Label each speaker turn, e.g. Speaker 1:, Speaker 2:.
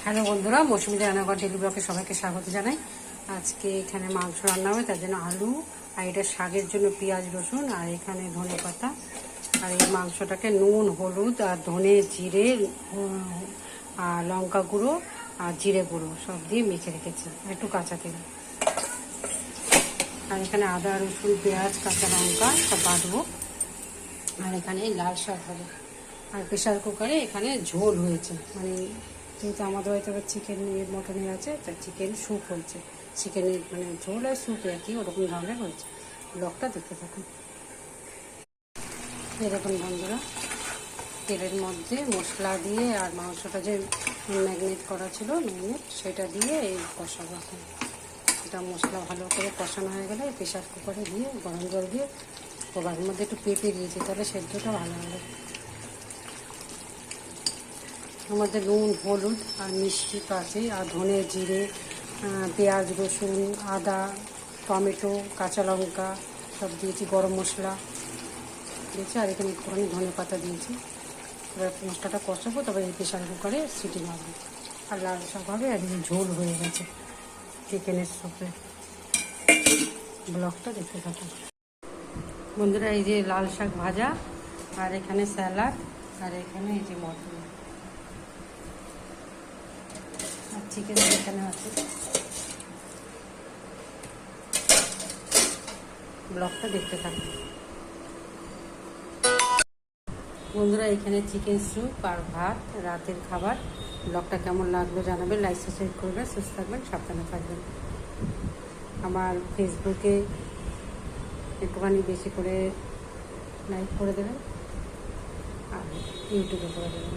Speaker 1: Hello বন্ধুরা, মৌসুমী রান্নাঘর daily ব্লগে সবাইকে স্বাগত জানাই। আজকে এখানে মাংস রান্না হবে, তার জন্য আলু আর এটা শাকের জন্য পেঁয়াজ রসুন আর এখানে ধনে পাতা। আর এই মাংসটাকে নুন হলুদ আর ধনে জিরে আর লঙ্কা গুঁড়ো আর জিরে গুঁড়ো সব দিয়ে মেখে রেখেছি, একটু কাঁচা তেল। আর এখানে আদা রসুন পেঁয়াজ কাঁচা লঙ্কা সব বাটবো। আর এখানে লাল শাক হবে। আর প্রেশার কুকারে এখানে ঝোল হয়েছে, মানে যেহেতু আমাদের হয়তো চিকেন মটনের আছে, তাই চিকেন স্যুপ হয়েছে। চিকেনের মানে ঝোল আর স্যুপ একই ওরকম ধরনের হয়েছে। ব্লগটা দেখতে থাকুন। এরকম বন্ধুরা, তেলের মধ্যে মশলা দিয়ে আর মাংসটা যে ম্যাগনেট করা ছিল ম্যাগনেট, সেটা দিয়ে এই কষাবো। এখন এটা মশলা ভালো করে কষানো হয়ে গেলে প্রেশার কুকারে দিয়ে গরম জল দিয়ে ওর মধ্যে একটু পেঁপে দিয়েছি, তাহলে সেদ্ধটা ভালো হবে। আমাদের মধ্যে নুন হলুদ আর মিষ্টি তো আছেই, আর ধনে জিরে পেঁয়াজ রসুন আদা টমেটো কাঁচা লঙ্কা সব দিয়েছি, গরম মশলা দিয়েছি, আর এখানে একটুখানি ধনে পাতা দিয়েছি। এবার মশলাটা কষাবো, তবে এই প্রেশার কুকারে সিটি মারবো। আর লাল শাক হবে, আর ঝোল হয়ে গেছে চিকেনের স্যুপে। ব্লগটা দেখতে থাকুন বন্ধুরা। এই যে লাল শাক ভাজা, আর এখানে স্যালাড, আর এখানে এই যে মটন আর চিকেন এখানে আছে। ব্লগটা দেখতে থাকুন বন্ধুরা। এখানে চিকেন স্যুপ আর ভাত রাতের খাবার। ব্লগটা কেমন লাগলো জানাবেন, লাইক সাবস্ক্রাইব করবেন, সুস্থ থাকবেন, সাবধানে থাকবেন। আমার ফেসবুকে একটুখানি বেশি করে লাইক করে দেবেন আর ইউটিউবে করে দেবেন।